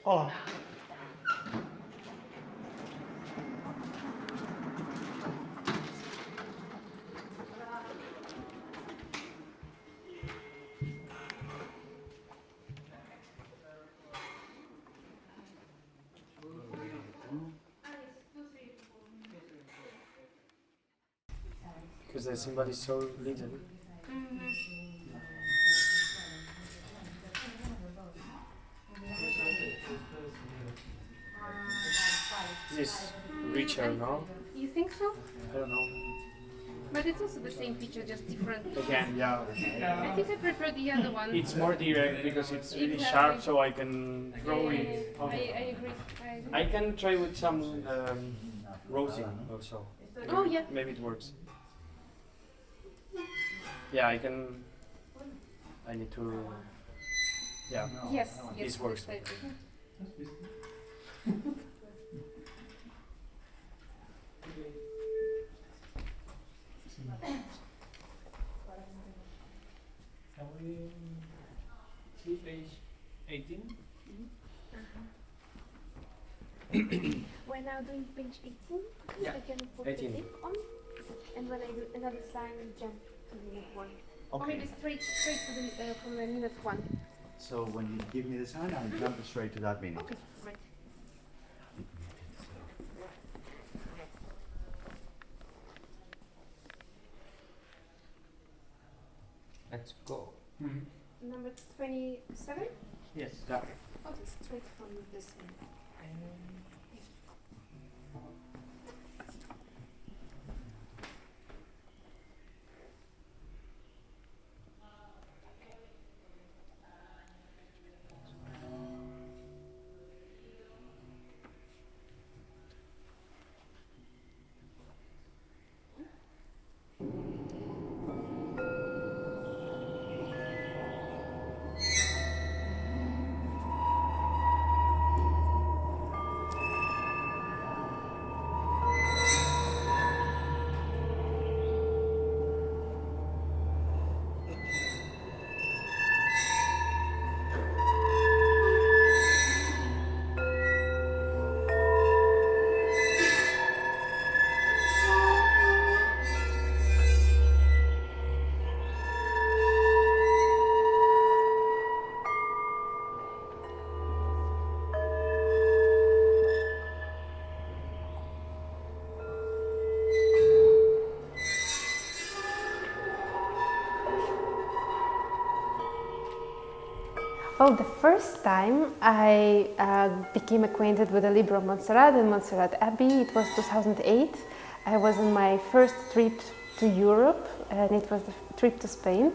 Hola. Because the symbol is so little. This is richer, no? You think so? I don't know. But it's also the same picture, just different. Again, yeah. I think I prefer the other one. It's more direct because it's really Exactly. sharp, so I can throw it. I agree. I can try with some rosy also. Oh yeah. Maybe it works. Yeah, I can. I need to. Yeah. Yes. This works. I agree. Can we see page 18? When I'm doing page 18, Yeah. I can put 18. the tip on, and when I do another sign, jump to the minute one. Or Okay. maybe straight to the from the minute one. So when you give me the sign, I'll jump straight to that minute. Okay, great. Let's go. Number 27. Yes. Okay, straight from this one. Well, the first time I became acquainted with the Libra of Montserrat and Montserrat Abbey, it was 2008. I was on my first trip to Europe, and it was the trip to Spain.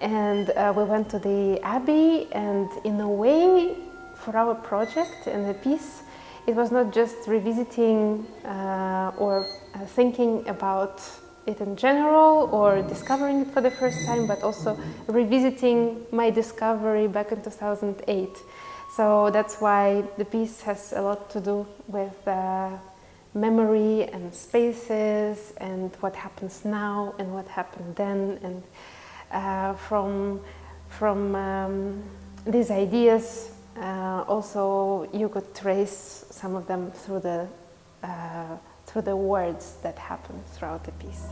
And we went to the Abbey, and in a way, for our project and the piece, it was not just revisiting or thinking about it in general or discovering it for the first time, but also revisiting my discovery back in 2008. So that's why the piece has a lot to do with memory and spaces and what happens now and what happened then. And from these ideas, also you could trace some of them through the words that happen throughout the piece.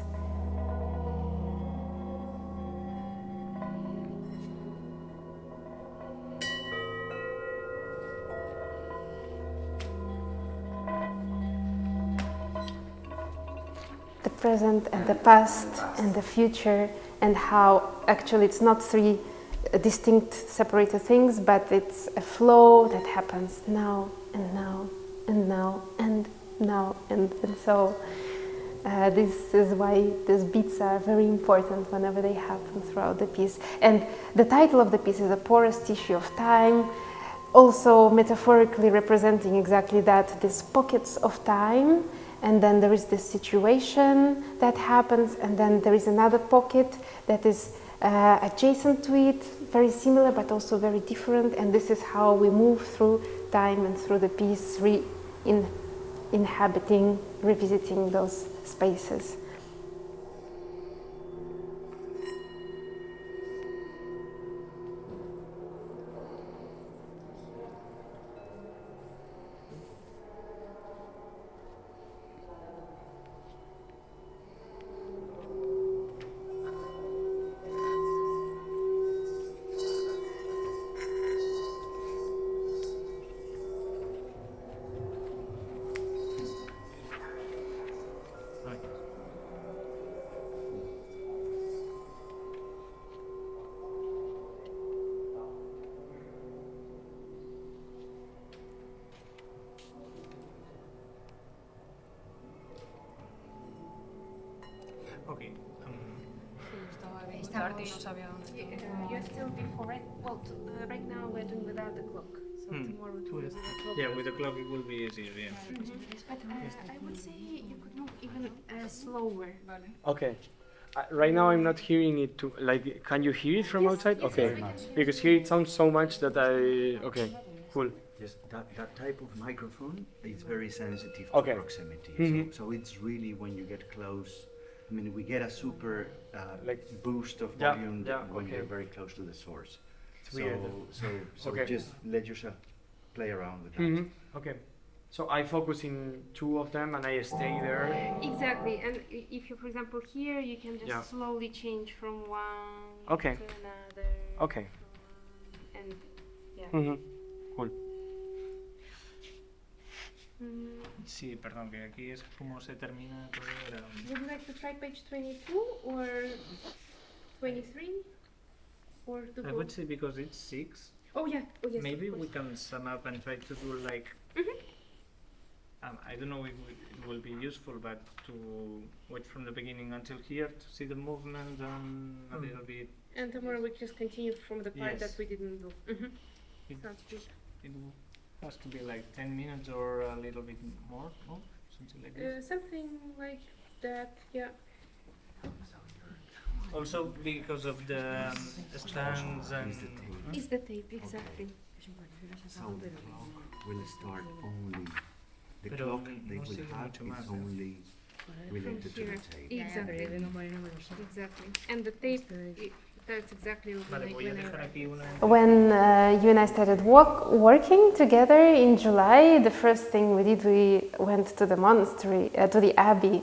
The present and the past and the future, and how actually it's not three distinct separated things, but it's a flow that happens now and now and now and now and so this is why these beats are very important whenever they happen throughout the piece. And the title of the piece is A Porous Tissue of Time, also metaphorically representing exactly that, these pockets of time, and then there is this situation that happens, and then there is another pocket that is adjacent to it, very similar but also very different, and this is how we move through time and through the piece, inhabiting, revisiting those spaces. Ok. You're still before, right? Well, right now we're doing without the clock. So tomorrow we'll do with the clock. Yeah, with the clock it will be easier, yeah. But I would say you could move even slower. Okay. Right now I'm not hearing it too. Like, can you hear it from outside? Yes, Okay. we can hear Because here it sounds so much that I. Okay. Cool. Yes, that type of microphone is very sensitive to Okay. proximity. Mhm. So it's really when you get close. I mean, we get a super Like- boost of Yeah, volume yeah, when okay. you're very close to the source. It's weird. So Okay. just let yourself play around with that. Okay. So I focus in two of them and I stay there. Exactly, and if you, for example, here, you can just Yeah. slowly change from one Okay. to another. Okay. And yeah. Cool. Sí, perdón, que aquí es como se termina todo. Would you like to try page 22 or 23? Or to I go? would say because it's 6, Oh yeah, oh yes. maybe of we course. can sum up and try to do like. I don't know if it will be useful, but to watch from the beginning until here to see the movement and a little bit. And tomorrow we just continue from the part Yes. that we didn't do. It, Sounds good. it has to be like 10 minutes or a little bit more, no? Something like this. Something like that, yeah. Also because of the stands and. It's the tape, exactly. So the clock will start only. The Pero clock no they will sigue have mucho is más, only related to here. the tape. Exactly. Exactly. And the tape, that's exactly what we Vale, like voy a whenever. dejar aquí una. When you and I started working together in July, the first thing we did, we went to the monastery, to the abbey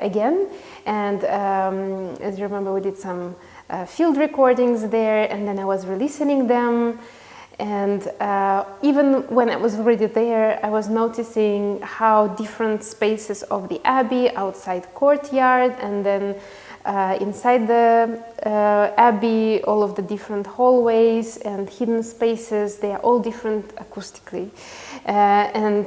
again. And as you remember, we did some field recordings there, and then I was re-listening them. And even when I was already there, I was noticing how different spaces of the abbey, outside courtyard, and then inside the abbey, all of the different hallways and hidden spaces, they are all different acoustically. And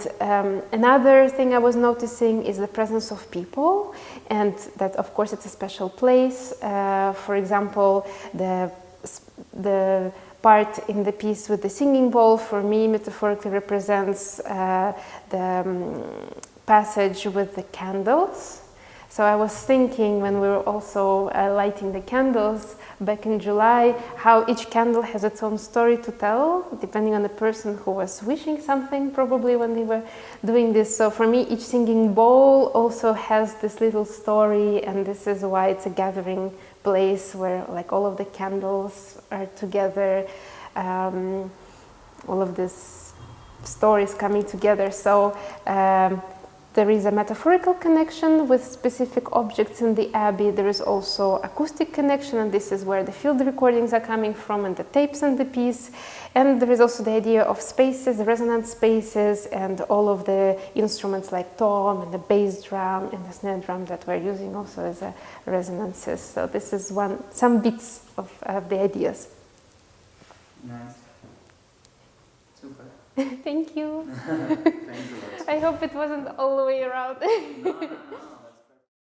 another thing I was noticing is the presence of people, and that of course it's a special place. For example, the part in the piece with the singing bowl for me metaphorically represents the passage with the candles. So I was thinking when we were also lighting the candles back in July, how each candle has its own story to tell, depending on the person who was wishing something probably when they were doing this. So for me, each singing bowl also has this little story, and this is why it's a gathering place where like all of the candles are together, all of these stories coming together. So there is a metaphorical connection with specific objects in the abbey. There is also acoustic connection, and this is where the field recordings are coming from and the tapes in the piece. And there is also the idea of spaces, resonant spaces, and all of the instruments like tom and the bass drum and the snare drum that we're using also as resonances. So this is some bits of the ideas. Nice. Super. Thank you. Thanks a lot. I hope it wasn't all the way around. No.